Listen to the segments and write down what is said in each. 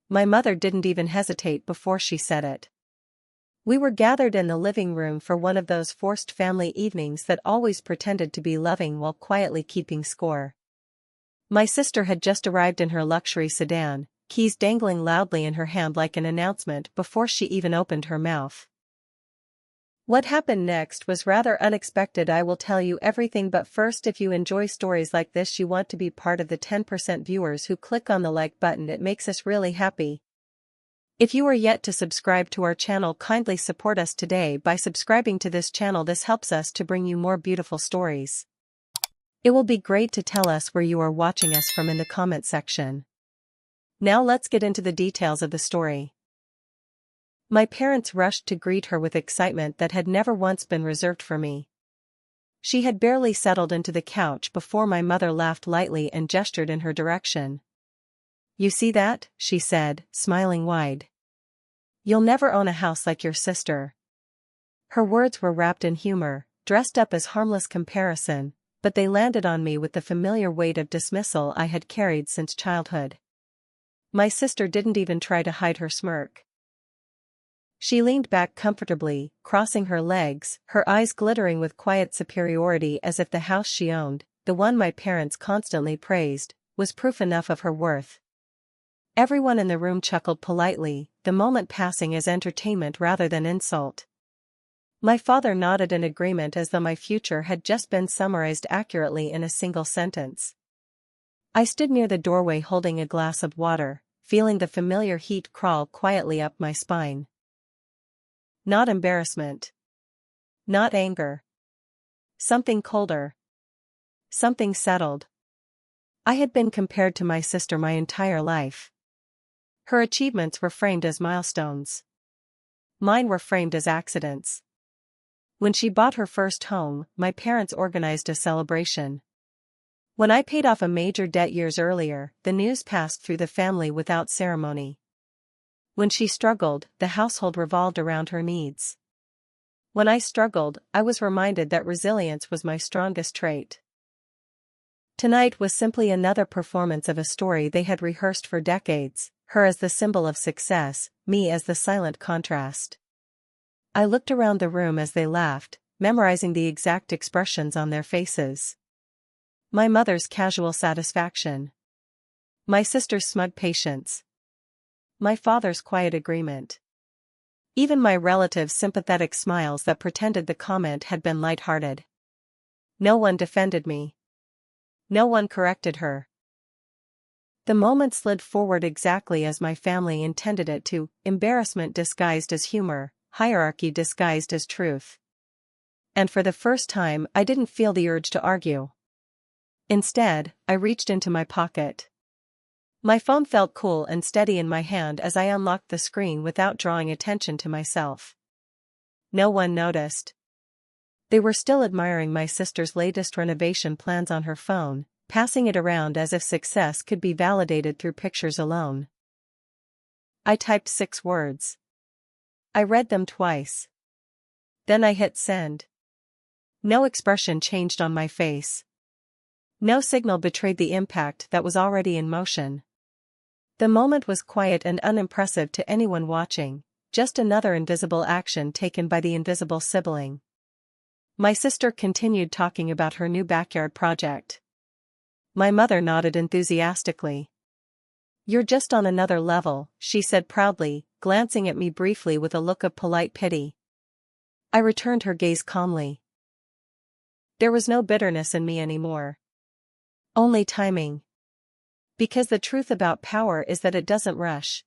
My mother didn't even hesitate before she said it. We were gathered in the living room for one of those forced family evenings that always pretended to be loving while quietly keeping score. My sister had just arrived in her luxury sedan, keys dangling loudly in her hand like an announcement before she even opened her mouth. What happened next was rather unexpected. I will tell you everything, but first, if you enjoy stories like this, you want to be part of the 10% viewers who click on the like button. It makes us really happy. If you are yet to subscribe to our channel, kindly support us today by subscribing to this channel. This helps us to bring you more beautiful stories. It will be great to tell us where you are watching us from in the comment section. Now let's get into the details of the story. My parents rushed to greet her with excitement that had never once been reserved for me. She had barely settled into the couch before my mother laughed lightly and gestured in her direction. "You see that?" she said, smiling wide. "You'll never own a house like your sister." Her words were wrapped in humor, dressed up as harmless comparison, but they landed on me with the familiar weight of dismissal I had carried since childhood. My sister didn't even try to hide her smirk. She leaned back comfortably, crossing her legs, her eyes glittering with quiet superiority, as if the house she owned, the one my parents constantly praised, was proof enough of her worth. Everyone in the room chuckled politely, the moment passing as entertainment rather than insult. My father nodded in agreement as though my future had just been summarized accurately in a single sentence. I stood near the doorway holding a glass of water, feeling the familiar heat crawl quietly up my spine. Not embarrassment. Not anger. Something colder. Something settled. I had been compared to my sister my entire life. Her achievements were framed as milestones. Mine were framed as accidents. When she bought her first home, my parents organized a celebration. When I paid off a major debt years earlier, the news passed through the family without ceremony. When she struggled, the household revolved around her needs. When I struggled, I was reminded that resilience was my strongest trait. Tonight was simply another performance of a story they had rehearsed for decades, her as the symbol of success, me as the silent contrast. I looked around the room as they laughed, memorizing the exact expressions on their faces. My mother's casual satisfaction. My sister's smug patience. My father's quiet agreement. Even my relatives' sympathetic smiles that pretended the comment had been light-hearted. No one defended me. No one corrected her. The moment slid forward exactly as my family intended it to, embarrassment disguised as humor, hierarchy disguised as truth. And for the first time, I didn't feel the urge to argue. Instead, I reached into my pocket. My phone felt cool and steady in my hand as I unlocked the screen without drawing attention to myself. No one noticed. They were still admiring my sister's latest renovation plans on her phone, passing it around as if success could be validated through pictures alone. I typed 6 words. I read them twice. Then I hit send. No expression changed on my face. No signal betrayed the impact that was already in motion. The moment was quiet and unimpressive to anyone watching, just another invisible action taken by the invisible sibling. My sister continued talking about her new backyard project. My mother nodded enthusiastically. "You're just on another level," she said proudly, glancing at me briefly with a look of polite pity. I returned her gaze calmly. There was no bitterness in me anymore. Only timing. Because the truth about power is that it doesn't rush.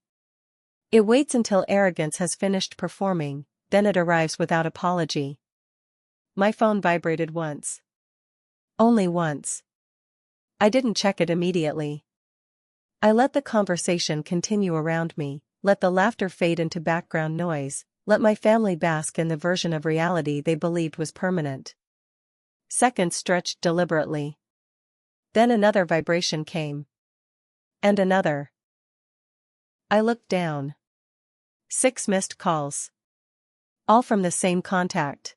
It waits until arrogance has finished performing, then it arrives without apology. My phone vibrated once. Only once. I didn't check it immediately. I let the conversation continue around me, let the laughter fade into background noise, let my family bask in the version of reality they believed was permanent. Seconds stretched deliberately. Then another vibration came. And another. I looked down. 6 missed calls. All from the same contact.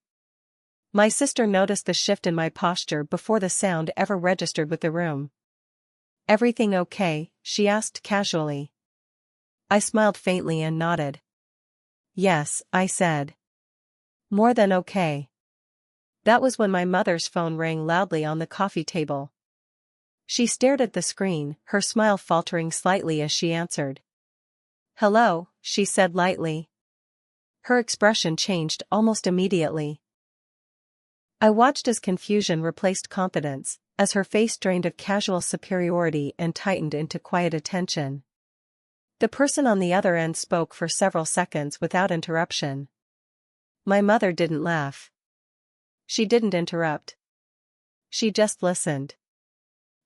My sister noticed the shift in my posture before the sound ever registered with the room. "Everything okay?" she asked casually. I smiled faintly and nodded. Yes, I said. More than okay. That was when my mother's phone rang loudly on the coffee table. She stared at the screen, her smile faltering slightly as she answered. Hello, she said lightly. Her expression changed almost immediately. I watched as confusion replaced confidence, as her face drained of casual superiority and tightened into quiet attention. The person on the other end spoke for several seconds without interruption. My mother didn't laugh. She didn't interrupt. She just listened.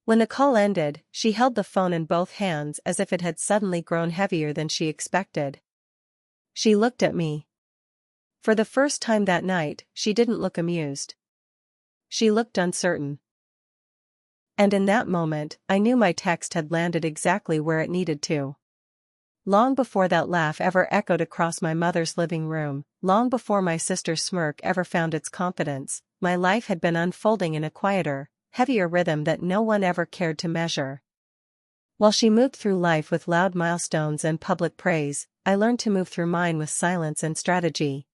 When the call ended, she held the phone in both hands as if it had suddenly grown heavier than she expected. She looked at me. For the first time that night, she didn't look amused. She looked uncertain. And in that moment, I knew my text had landed exactly where it needed to. Long before that laugh ever echoed across my mother's living room, long before my sister's smirk ever found its confidence, my life had been unfolding in a quieter, heavier rhythm that no one ever cared to measure. While she moved through life with loud milestones and public praise, I learned to move through mine with silence and strategy.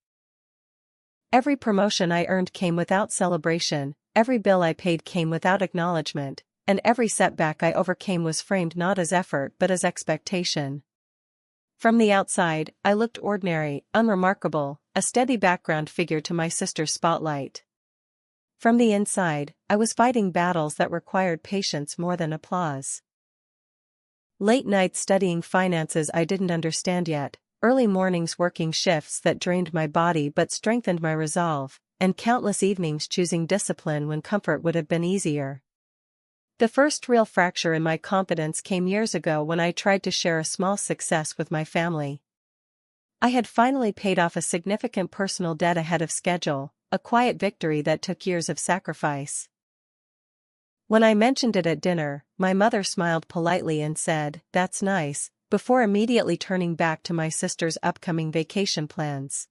Every promotion I earned came without celebration, every bill I paid came without acknowledgement, and every setback I overcame was framed not as effort but as expectation. From the outside, I looked ordinary, unremarkable, a steady background figure to my sister's spotlight. From the inside, I was fighting battles that required patience more than applause. Late nights studying finances I didn't understand yet, early mornings working shifts that drained my body but strengthened my resolve, and countless evenings choosing discipline when comfort would have been easier. The first real fracture in my confidence came years ago when I tried to share a small success with my family. I had finally paid off a significant personal debt ahead of schedule, a quiet victory that took years of sacrifice. When I mentioned it at dinner, my mother smiled politely and said, "That's nice," before immediately turning back to my sister's upcoming vacation plans.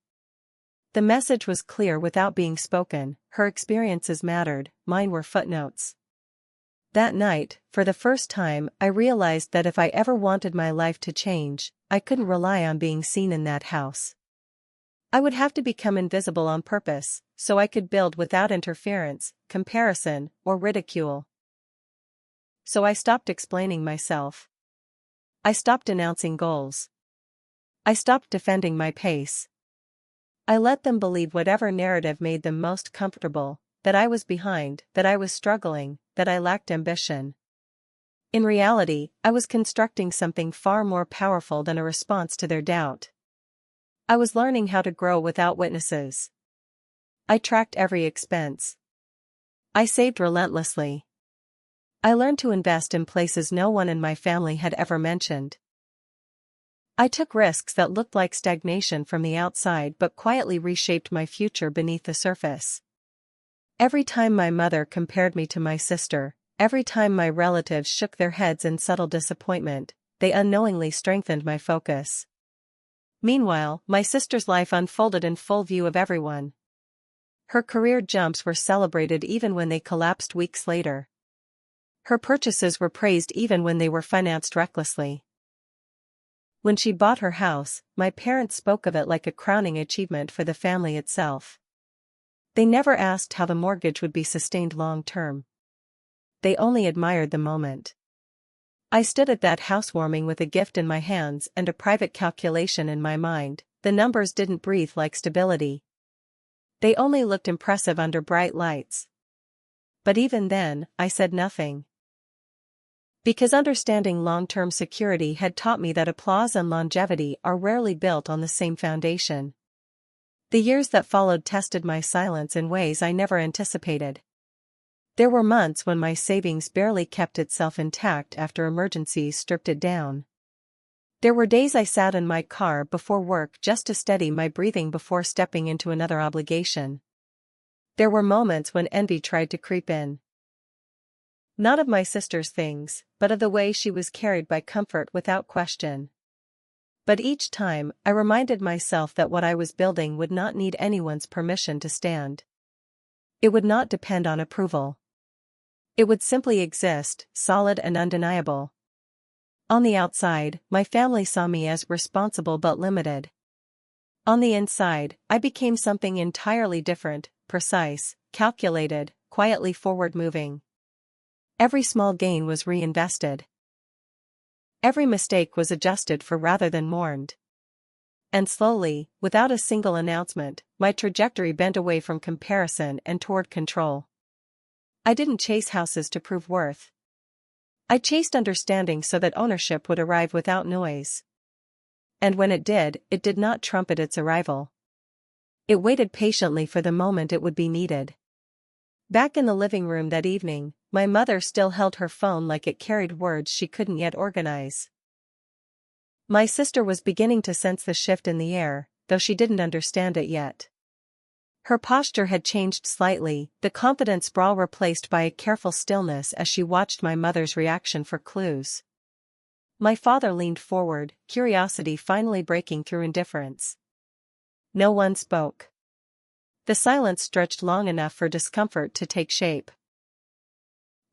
The message was clear without being spoken: her experiences mattered, mine were footnotes. That night, for the first time, I realized that if I ever wanted my life to change, I couldn't rely on being seen in that house. I would have to become invisible on purpose, so I could build without interference, comparison, or ridicule. So I stopped explaining myself. I stopped announcing goals. I stopped defending my pace. I let them believe whatever narrative made them most comfortable, that I was behind, that I was struggling, that I lacked ambition. In reality, I was constructing something far more powerful than a response to their doubt. I was learning how to grow without witnesses. I tracked every expense. I saved relentlessly. I learned to invest in places no one in my family had ever mentioned. I took risks that looked like stagnation from the outside but quietly reshaped my future beneath the surface. Every time my mother compared me to my sister, every time my relatives shook their heads in subtle disappointment, they unknowingly strengthened my focus. Meanwhile, my sister's life unfolded in full view of everyone. Her career jumps were celebrated even when they collapsed weeks later. Her purchases were praised even when they were financed recklessly. When she bought her house, my parents spoke of it like a crowning achievement for the family itself. They never asked how the mortgage would be sustained long term. They only admired the moment. I stood at that housewarming with a gift in my hands and a private calculation in my mind. The numbers didn't breathe like stability. They only looked impressive under bright lights. But even then, I said nothing. Because understanding long-term security had taught me that applause and longevity are rarely built on the same foundation. The years that followed tested my silence in ways I never anticipated. There were months when my savings barely kept itself intact after emergencies stripped it down. There were days I sat in my car before work just to steady my breathing before stepping into another obligation. There were moments when envy tried to creep in. Not of my sister's things, but of the way she was carried by comfort without question. But each time, I reminded myself that what I was building would not need anyone's permission to stand. It would not depend on approval. It would simply exist, solid and undeniable. On the outside, my family saw me as responsible but limited. On the inside, I became something entirely different, precise, calculated, quietly forward-moving. Every small gain was reinvested. Every mistake was adjusted for rather than mourned. And slowly, without a single announcement, my trajectory bent away from comparison and toward control. I didn't chase houses to prove worth. I chased understanding so that ownership would arrive without noise. And when it did not trumpet its arrival. It waited patiently for the moment it would be needed. Back in the living room that evening, my mother still held her phone like it carried words she couldn't yet organize. My sister was beginning to sense the shift in the air, though she didn't understand it yet. Her posture had changed slightly, the confident sprawl replaced by a careful stillness as she watched my mother's reaction for clues. My father leaned forward, curiosity finally breaking through indifference. No one spoke. The silence stretched long enough for discomfort to take shape.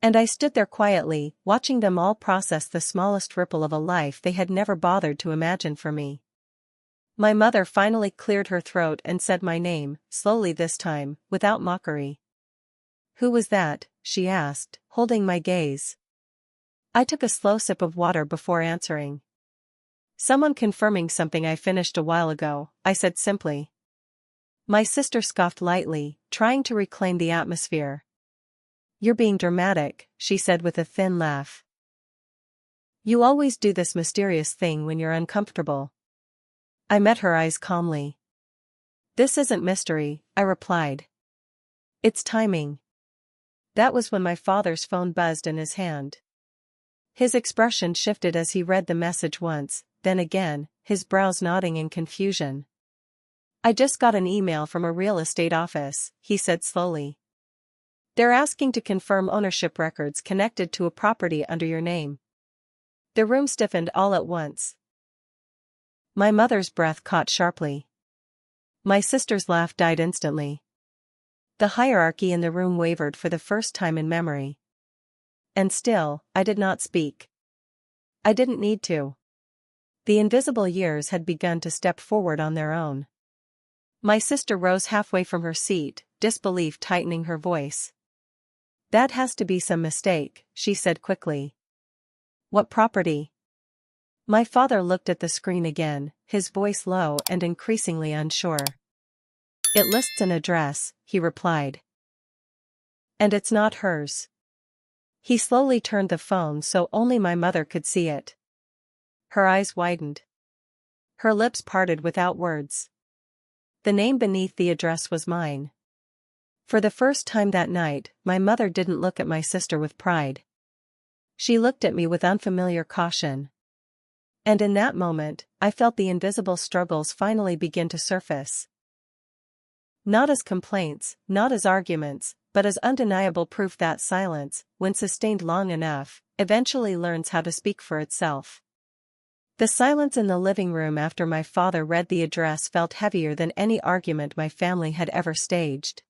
And I stood there quietly, watching them all process the smallest ripple of a life they had never bothered to imagine for me. My mother finally cleared her throat and said my name, slowly this time, without mockery. "Who was that?" she asked, holding my gaze. I took a slow sip of water before answering. "Someone confirming something I finished a while ago," I said simply. My sister scoffed lightly, trying to reclaim the atmosphere. "You're being dramatic," she said with a thin laugh. "You always do this mysterious thing when you're uncomfortable." I met her eyes calmly. "This isn't mystery," I replied. "It's timing." That was when my father's phone buzzed in his hand. His expression shifted as he read the message once, then again, his brows knotting in confusion. "I just got an email from a real estate office," he said slowly. "They're asking to confirm ownership records connected to a property under your name." The room stiffened all at once. My mother's breath caught sharply. My sister's laugh died instantly. The hierarchy in the room wavered for the first time in memory. And still, I did not speak. I didn't need to. The invisible years had begun to step forward on their own. My sister rose halfway from her seat, disbelief tightening her voice. "That has to be some mistake," she said quickly. "What property?" My father looked at the screen again, his voice low and increasingly unsure. "It lists an address," he replied. "And it's not hers." He slowly turned the phone so only my mother could see it. Her eyes widened. Her lips parted without words. The name beneath the address was mine. For the first time that night, my mother didn't look at my sister with pride. She looked at me with unfamiliar caution. And in that moment, I felt the invisible struggles finally begin to surface. Not as complaints, not as arguments, but as undeniable proof that silence, when sustained long enough, eventually learns how to speak for itself. The silence in the living room after my father read the address felt heavier than any argument my family had ever staged.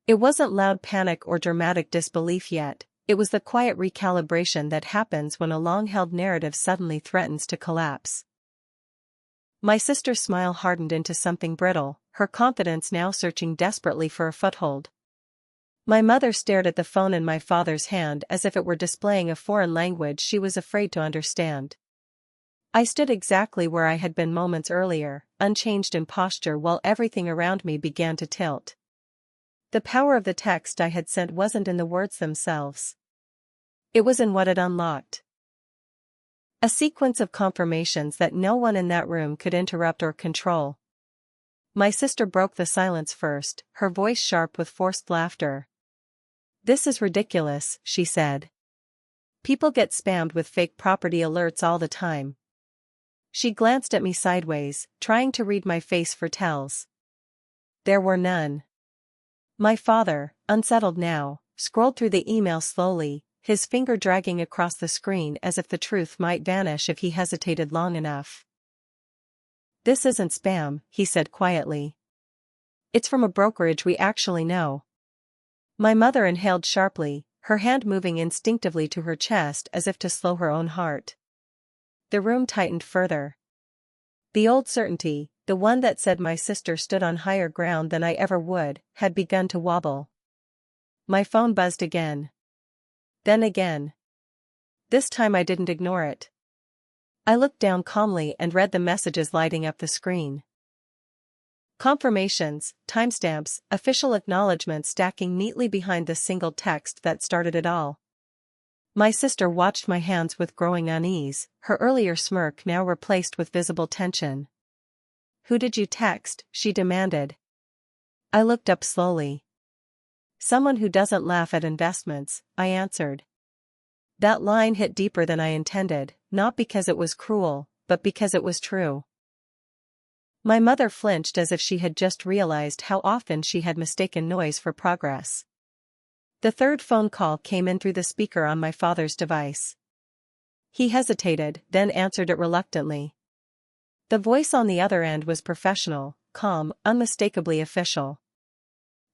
It wasn't loud panic or dramatic disbelief yet. It was the quiet recalibration that happens when a long-held narrative suddenly threatens to collapse. My sister's smile hardened into something brittle, her confidence now searching desperately for a foothold. My mother stared at the phone in my father's hand as if it were displaying a foreign language she was afraid to understand. I stood exactly where I had been moments earlier, unchanged in posture while everything around me began to tilt. The power of the text I had sent wasn't in the words themselves. It was in what it unlocked. A sequence of confirmations that no one in that room could interrupt or control. My sister broke the silence first, her voice sharp with forced laughter. "This is ridiculous," she said. "People get spammed with fake property alerts all the time." She glanced at me sideways, trying to read my face for tells. There were none. My father, unsettled now, scrolled through the email slowly, his finger dragging across the screen as if the truth might vanish if he hesitated long enough. "This isn't spam," he said quietly. "It's from a brokerage we actually know." My mother inhaled sharply, her hand moving instinctively to her chest as if to slow her own heart. The room tightened further. The old certainty, the one that said my sister stood on higher ground than I ever would, had begun to wobble. My phone buzzed again. Then again. This time I didn't ignore it. I looked down calmly and read the messages lighting up the screen. Confirmations, timestamps, official acknowledgments stacking neatly behind the single text that started it all. My sister watched my hands with growing unease, her earlier smirk now replaced with visible tension. "Who did you text?" she demanded. I looked up slowly. "Someone who doesn't laugh at investments," I answered. That line hit deeper than I intended, not because it was cruel, but because it was true. My mother flinched as if she had just realized how often she had mistaken noise for progress. The third phone call came in through the speaker on my father's device. He hesitated, then answered it reluctantly. The voice on the other end was professional, calm, unmistakably official.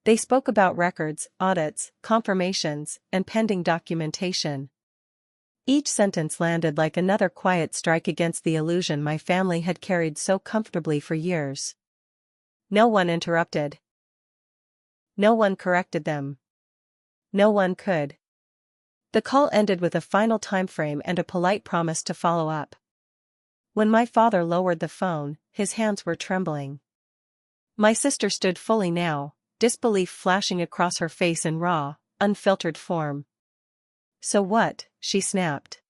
They spoke about records, audits, confirmations, and pending documentation. Each sentence landed like another quiet strike against the illusion my family had carried so comfortably for years. No one interrupted. No one corrected them. No one could. The call ended with a final time frame and a polite promise to follow up. When my father lowered the phone, his hands were trembling. My sister stood fully now, disbelief flashing across her face in raw, unfiltered form. "So what?" she snapped.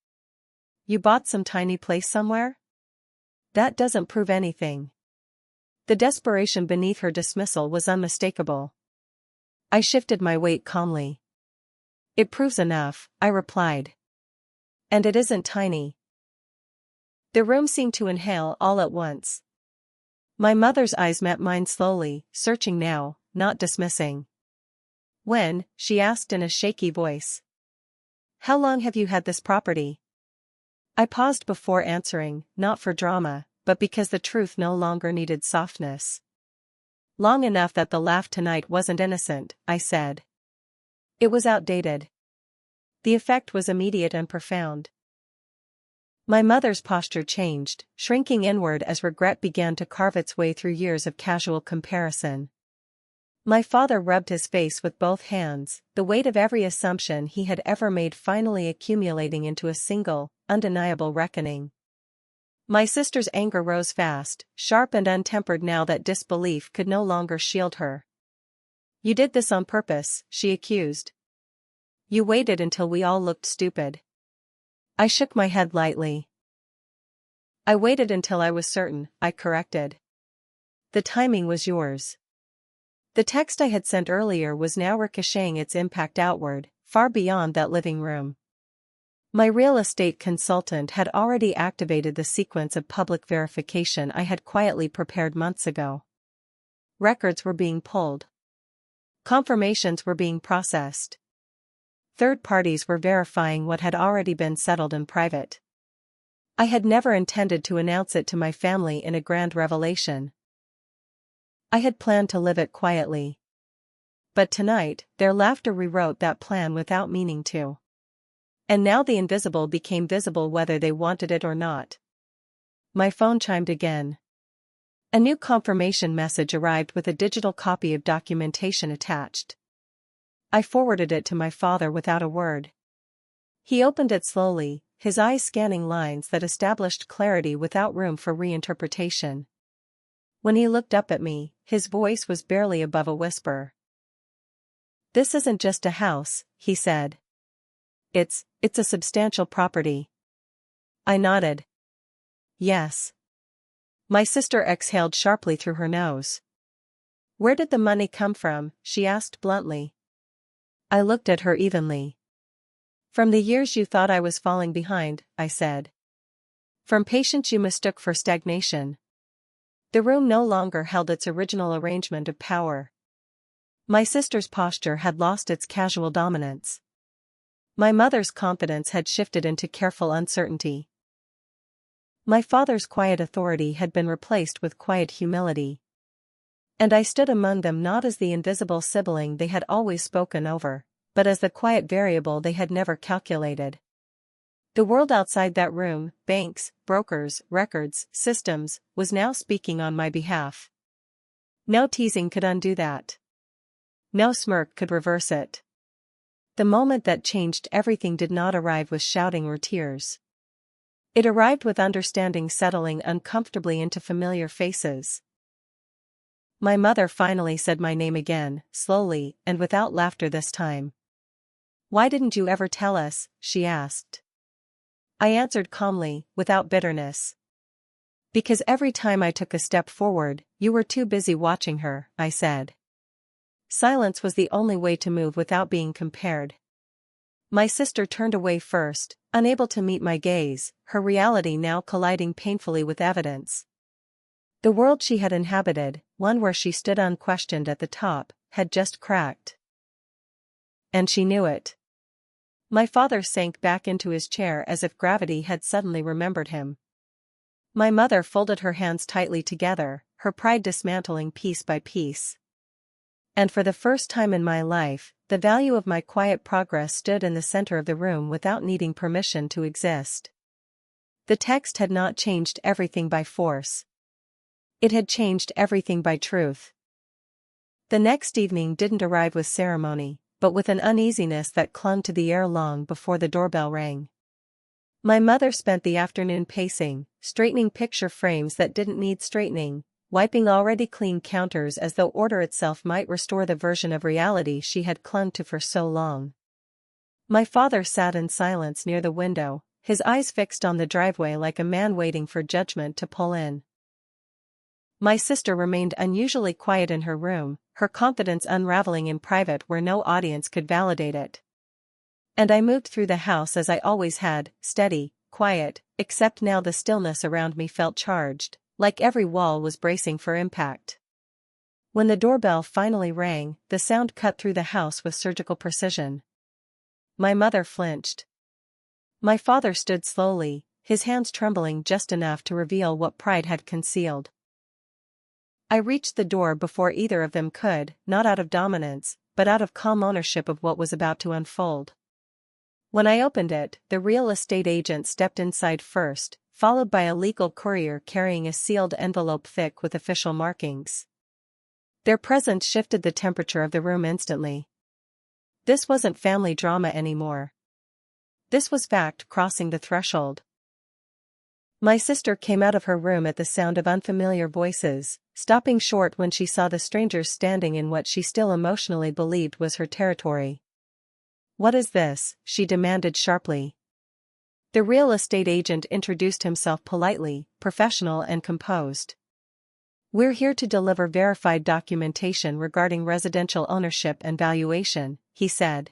"You bought some tiny place somewhere? That doesn't prove anything." The desperation beneath her dismissal was unmistakable. I shifted my weight calmly. "It proves enough," I replied. "And it isn't tiny." The room seemed to inhale all at once. My mother's eyes met mine slowly, searching now, not dismissing. "When?" she asked in a shaky voice. "How long have you had this property?" I paused before answering, not for drama, but because the truth no longer needed softness. "Long enough that the laugh tonight wasn't innocent," I said. It was outdated. The effect was immediate and profound. My mother's posture changed, shrinking inward as regret began to carve its way through years of casual comparison. My father rubbed his face with both hands, the weight of every assumption he had ever made finally accumulating into a single, undeniable reckoning. My sister's anger rose fast, sharp and untempered now that disbelief could no longer shield her. "You did this on purpose," she accused. "You waited until we all looked stupid." I shook my head lightly. "I waited until I was certain," I corrected. "The timing was yours." The text I had sent earlier was now ricocheting its impact outward, far beyond that living room. My real estate consultant had already activated the sequence of public verification I had quietly prepared months ago. Records were being pulled. Confirmations were being processed. Third parties were verifying what had already been settled in private. I had never intended to announce it to my family in a grand revelation. I had planned to live it quietly. But tonight, their laughter rewrote that plan without meaning to. And now the invisible became visible whether they wanted it or not. My phone chimed again. A new confirmation message arrived with a digital copy of documentation attached. I forwarded it to my father without a word. He opened it slowly, his eyes scanning lines that established clarity without room for reinterpretation. When he looked up at me, his voice was barely above a whisper. "This isn't just a house," he said. It's a substantial property." I nodded. "Yes." My sister exhaled sharply through her nose. "Where did the money come from?" she asked bluntly. I looked at her evenly. "From the years you thought I was falling behind," I said. "From patience you mistook for stagnation." The room no longer held its original arrangement of power. My sister's posture had lost its casual dominance. My mother's confidence had shifted into careful uncertainty. My father's quiet authority had been replaced with quiet humility. And I stood among them not as the invisible sibling they had always spoken over, but as the quiet variable they had never calculated. The world outside that room, banks, brokers, records, systems, was now speaking on my behalf. No teasing could undo that. No smirk could reverse it. The moment that changed everything did not arrive with shouting or tears. It arrived with understanding settling uncomfortably into familiar faces. My mother finally said my name again, slowly, and without laughter this time. "Why didn't you ever tell us?" she asked. I answered calmly, without bitterness. "Because every time I took a step forward, you were too busy watching her," I said. Silence was the only way to move without being compared. My sister turned away first, unable to meet my gaze, her reality now colliding painfully with evidence. The world she had inhabited, one where she stood unquestioned at the top, had just cracked. And she knew it. My father sank back into his chair as if gravity had suddenly remembered him. My mother folded her hands tightly together, her pride dismantling piece by piece. And for the first time in my life, the value of my quiet progress stood in the center of the room without needing permission to exist. The text had not changed everything by force. It had changed everything by truth. The next evening didn't arrive with ceremony, but with an uneasiness that clung to the air long before the doorbell rang. My mother spent the afternoon pacing, straightening picture frames that didn't need straightening, wiping already clean counters as though order itself might restore the version of reality she had clung to for so long. My father sat in silence near the window, his eyes fixed on the driveway like a man waiting for judgment to pull in. My sister remained unusually quiet in her room, her confidence unraveling in private where no audience could validate it. And I moved through the house as I always had, steady, quiet, except now the stillness around me felt charged, like every wall was bracing for impact. When the doorbell finally rang, the sound cut through the house with surgical precision. My mother flinched. My father stood slowly, his hands trembling just enough to reveal what pride had concealed. I reached the door before either of them could, not out of dominance, but out of calm ownership of what was about to unfold. When I opened it, the real estate agent stepped inside first, followed by a legal courier carrying a sealed envelope thick with official markings. Their presence shifted the temperature of the room instantly. This wasn't family drama anymore. This was fact crossing the threshold. My sister came out of her room at the sound of unfamiliar voices, stopping short when she saw the strangers standing in what she still emotionally believed was her territory. "What is this?" she demanded sharply. The real estate agent introduced himself politely, professional and composed. "We're here to deliver verified documentation regarding residential ownership and valuation," he said.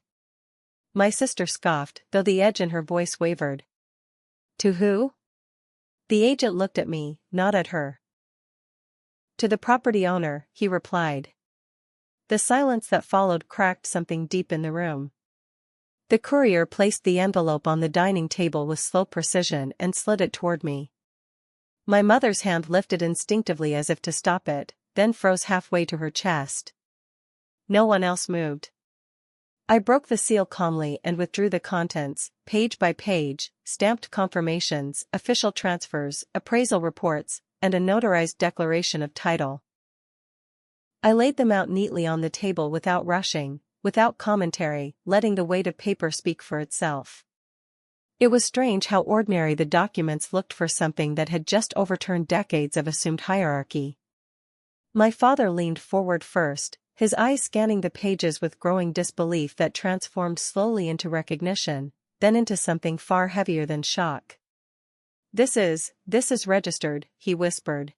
My sister scoffed, though the edge in her voice wavered. "To who?" The agent looked at me, not at her. "To the property owner," he replied. The silence that followed cracked something deep in the room. The courier placed the envelope on the dining table with slow precision and slid it toward me. My mother's hand lifted instinctively as if to stop it, then froze halfway to her chest. No one else moved. I broke the seal calmly and withdrew the contents, page by page, stamped confirmations, official transfers, appraisal reports, and a notarized declaration of title. I laid them out neatly on the table without rushing, without commentary, letting the weight of paper speak for itself. It was strange how ordinary the documents looked for something that had just overturned decades of assumed hierarchy. My father leaned forward first, his eyes scanning the pages with growing disbelief that transformed slowly into recognition, then into something far heavier than shock. This is registered," he whispered.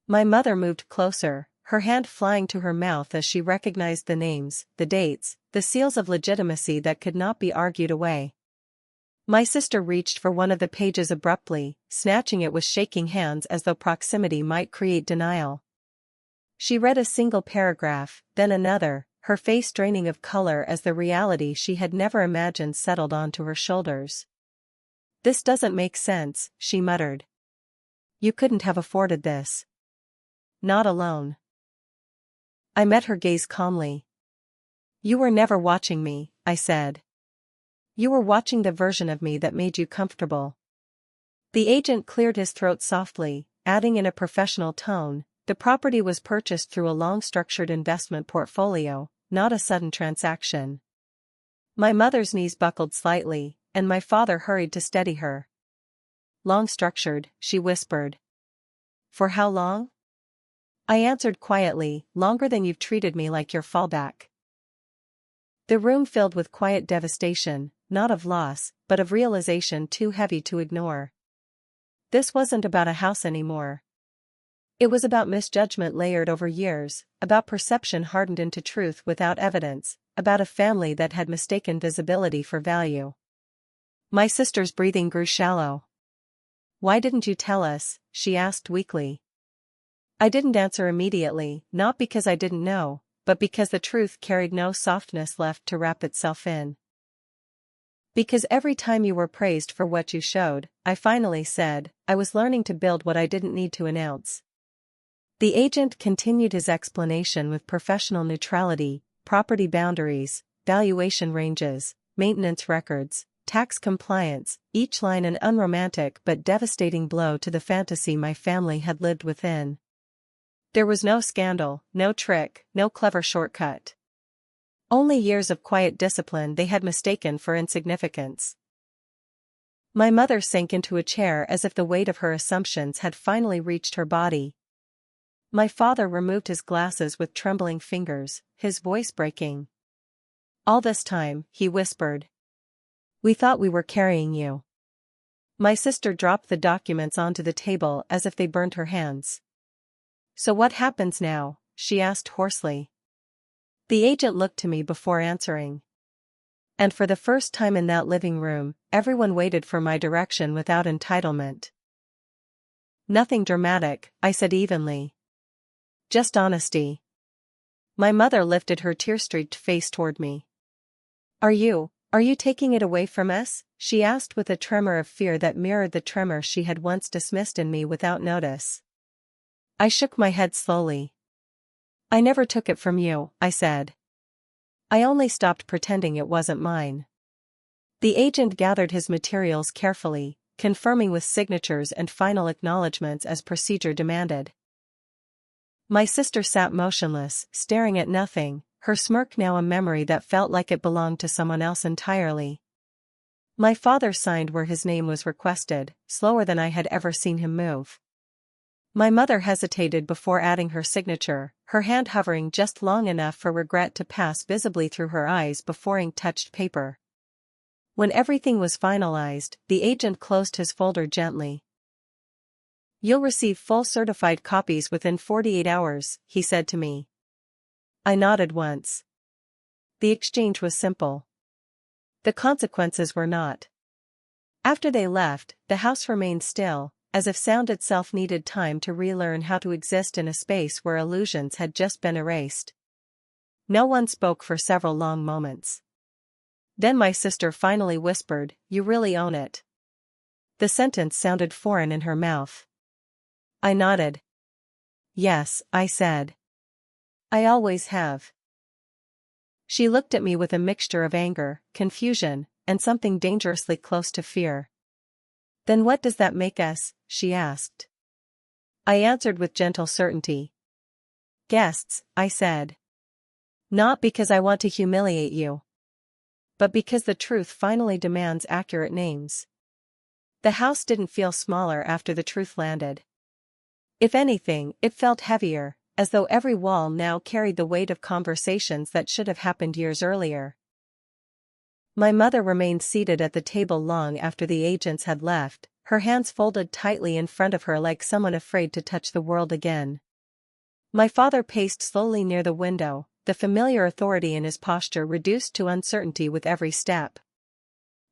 My mother moved closer, her hand flying to her mouth as she recognized the names, the dates, the seals of legitimacy that could not be argued away. My sister reached for one of the pages abruptly, snatching it with shaking hands as though proximity might create denial. She read a single paragraph, then another, her face draining of color as the reality she had never imagined settled onto her shoulders. "This doesn't make sense," she muttered. "You couldn't have afforded this. Not alone." I met her gaze calmly. "You were never watching me," I said. You were watching the version of me that made you comfortable. The agent cleared his throat softly, adding in a professional tone, the property was purchased through a long-structured investment portfolio, not a sudden transaction. My mother's knees buckled slightly, and my father hurried to steady her. Long-structured, she whispered. For how long? I answered quietly, longer than you've treated me like your fallback. The room filled with quiet devastation, not of loss, but of realization too heavy to ignore. This wasn't about a house anymore. It was about misjudgment layered over years, about perception hardened into truth without evidence, about a family that had mistaken visibility for value. My sister's breathing grew shallow. Why didn't you tell us? She asked weakly. I didn't answer immediately, not because I didn't know, but because the truth carried no softness left to wrap itself in. Because every time you were praised for what you showed, I finally said, I was learning to build what I didn't need to announce. The agent continued his explanation with professional neutrality, property boundaries, valuation ranges, maintenance records, tax compliance, each line an unromantic but devastating blow to the fantasy my family had lived within. There was no scandal, no trick, no clever shortcut. Only years of quiet discipline they had mistaken for insignificance. My mother sank into a chair as if the weight of her assumptions had finally reached her body. My father removed his glasses with trembling fingers, his voice breaking. All this time, he whispered. We thought we were carrying you. My sister dropped the documents onto the table as if they burned her hands. So what happens now? She asked hoarsely. The agent looked to me before answering. And for the first time in that living room, everyone waited for my direction without entitlement. Nothing dramatic, I said evenly. Just honesty. My mother lifted her tear-streaked face toward me. Are you taking it away from us? She asked with a tremor of fear that mirrored the tremor she had once dismissed in me without notice. I shook my head slowly. I never took it from you, I said. I only stopped pretending it wasn't mine. The agent gathered his materials carefully, confirming with signatures and final acknowledgments as procedure demanded. My sister sat motionless, staring at nothing, her smirk now a memory that felt like it belonged to someone else entirely. My father signed where his name was requested, slower than I had ever seen him move. My mother hesitated before adding her signature, her hand hovering just long enough for regret to pass visibly through her eyes before ink touched paper. When everything was finalized, the agent closed his folder gently. You'll receive full certified copies within 48 hours, he said to me. I nodded once. The exchange was simple. The consequences were not. After they left, the house remained still, as if sound itself needed time to relearn how to exist in a space where illusions had just been erased. No one spoke for several long moments. Then my sister finally whispered, You really own it. The sentence sounded foreign in her mouth. I nodded. Yes, I said. I always have. She looked at me with a mixture of anger, confusion, and something dangerously close to fear. Then what does that make us? She asked. I answered with gentle certainty. Guests, I said. Not because I want to humiliate you, but because the truth finally demands accurate names. The house didn't feel smaller after the truth landed. If anything, it felt heavier, as though every wall now carried the weight of conversations that should have happened years earlier. My mother remained seated at the table long after the agents had left, her hands folded tightly in front of her like someone afraid to touch the world again. My father paced slowly near the window, the familiar authority in his posture reduced to uncertainty with every step.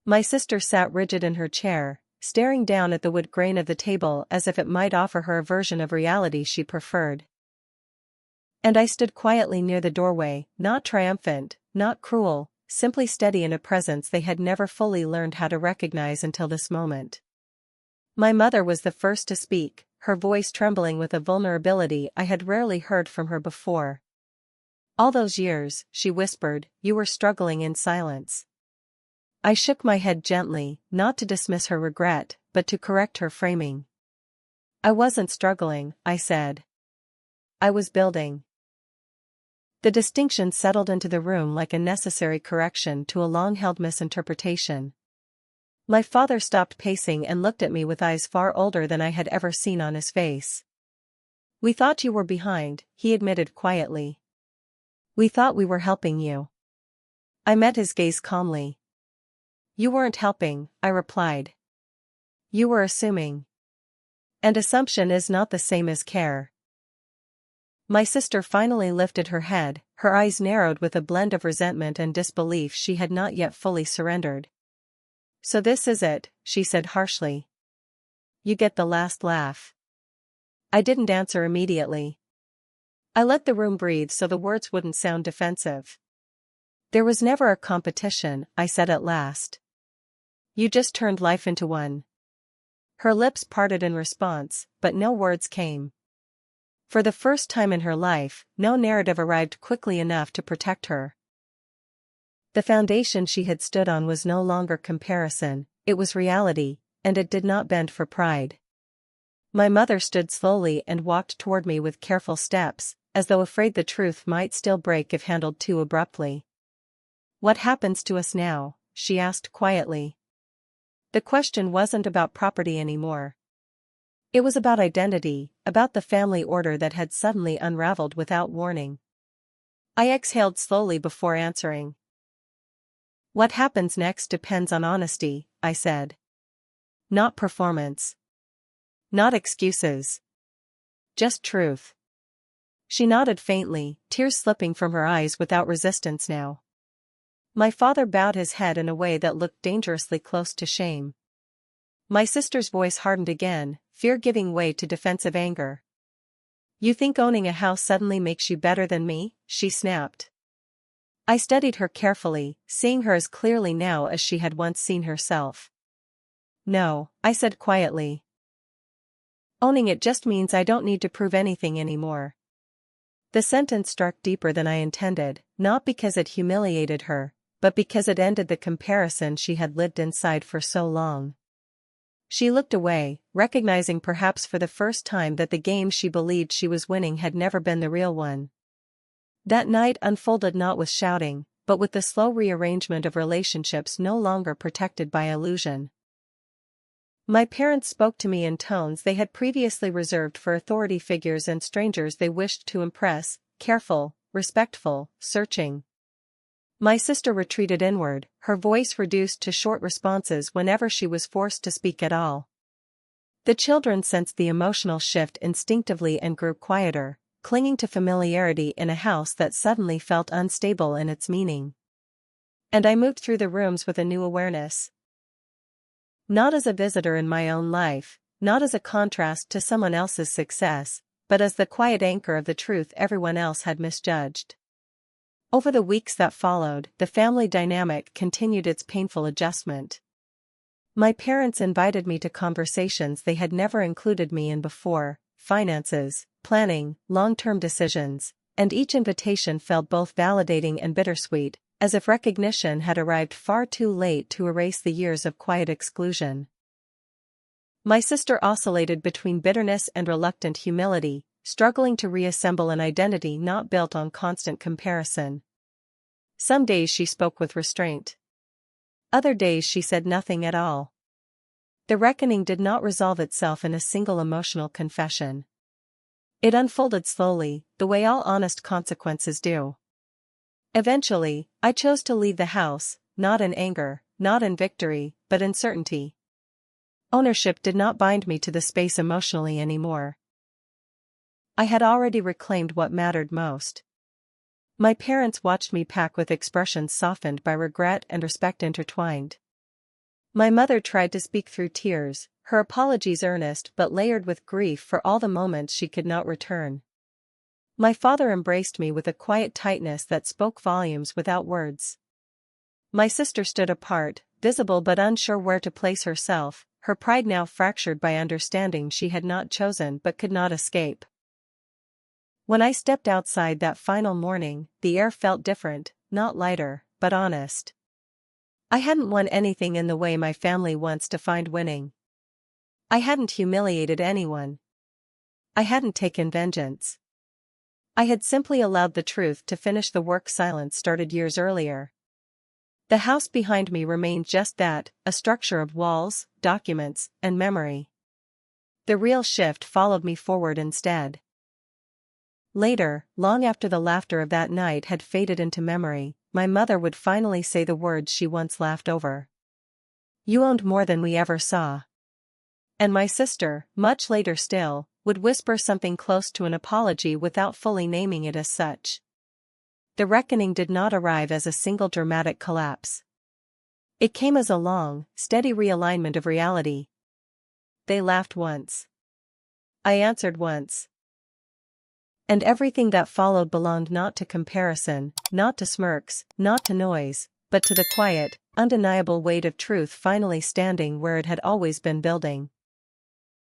My sister sat rigid in her chair, staring down at the wood grain of the table as if it might offer her a version of reality she preferred. And I stood quietly near the doorway, not triumphant, not cruel, simply steady in a presence they had never fully learned how to recognize until this moment. My mother was the first to speak, her voice trembling with a vulnerability I had rarely heard from her before. All those years, she whispered, you were struggling in silence. I shook my head gently, not to dismiss her regret, but to correct her framing. I wasn't struggling, I said. I was building. The distinction settled into the room like a necessary correction to a long-held misinterpretation. My father stopped pacing and looked at me with eyes far older than I had ever seen on his face. "We thought you were behind," he admitted quietly. "We thought we were helping you." I met his gaze calmly. "You weren't helping," I replied. "You were assuming. And assumption is not the same as care." My sister finally lifted her head, her eyes narrowed with a blend of resentment and disbelief she had not yet fully surrendered. "So this is it," she said harshly. "You get the last laugh." I didn't answer immediately. I let the room breathe so the words wouldn't sound defensive. "There was never a competition," I said at last. "You just turned life into one." Her lips parted in response, but no words came. For the first time in her life, no narrative arrived quickly enough to protect her. The foundation she had stood on was no longer comparison, it was reality, and it did not bend for pride. My mother stood slowly and walked toward me with careful steps, as though afraid the truth might still break if handled too abruptly. "What happens to us now?" she asked quietly. The question wasn't about property anymore. It was about identity, about the family order that had suddenly unraveled without warning. I exhaled slowly before answering. "What happens next depends on honesty," I said. "Not performance. Not excuses. Just truth." She nodded faintly, tears slipping from her eyes without resistance now. My father bowed his head in a way that looked dangerously close to shame. My sister's voice hardened again, fear giving way to defensive anger. "You think owning a house suddenly makes you better than me?" she snapped. I studied her carefully, seeing her as clearly now as she had once seen herself. "No," I said quietly. "Owning it just means I don't need to prove anything anymore." The sentence struck deeper than I intended, not because it humiliated her, but because it ended the comparison she had lived inside for so long. She looked away, recognizing perhaps for the first time that the game she believed she was winning had never been the real one. That night unfolded not with shouting, but with the slow rearrangement of relationships no longer protected by illusion. My parents spoke to me in tones they had previously reserved for authority figures and strangers they wished to impress, careful, respectful, searching. My sister retreated inward, her voice reduced to short responses whenever she was forced to speak at all. The children sensed the emotional shift instinctively and grew quieter, clinging to familiarity in a house that suddenly felt unstable in its meaning. And I moved through the rooms with a new awareness. Not as a visitor in my own life, not as a contrast to someone else's success, but as the quiet anchor of the truth everyone else had misjudged. Over the weeks that followed, the family dynamic continued its painful adjustment. My parents invited me to conversations they had never included me in before: finances, planning, long-term decisions, and each invitation felt both validating and bittersweet, as if recognition had arrived far too late to erase the years of quiet exclusion. My sister oscillated between bitterness and reluctant humility, struggling to reassemble an identity not built on constant comparison. Some days she spoke with restraint. Other days she said nothing at all. The reckoning did not resolve itself in a single emotional confession. It unfolded slowly, the way all honest consequences do. Eventually, I chose to leave the house, not in anger, not in victory, but in certainty. Ownership did not bind me to the space emotionally anymore. I had already reclaimed what mattered most. My parents watched me pack with expressions softened by regret and respect intertwined. My mother tried to speak through tears, her apologies earnest but layered with grief for all the moments she could not return. My father embraced me with a quiet tightness that spoke volumes without words. My sister stood apart, visible but unsure where to place herself, her pride now fractured by understanding she had not chosen but could not escape. When I stepped outside that final morning, the air felt different, not lighter, but honest. I hadn't won anything in the way my family once defined winning. I hadn't humiliated anyone. I hadn't taken vengeance. I had simply allowed the truth to finish the work silence started years earlier. The house behind me remained just that, a structure of walls, documents, and memory. The real shift followed me forward instead. Later, long after the laughter of that night had faded into memory, my mother would finally say the words she once laughed over. "You owned more than we ever saw." And my sister, much later still, would whisper something close to an apology without fully naming it as such. The reckoning did not arrive as a single dramatic collapse. It came as a long, steady realignment of reality. They laughed once. I answered once. And everything that followed belonged not to comparison, not to smirks, not to noise, but to the quiet, undeniable weight of truth finally standing where it had always been building.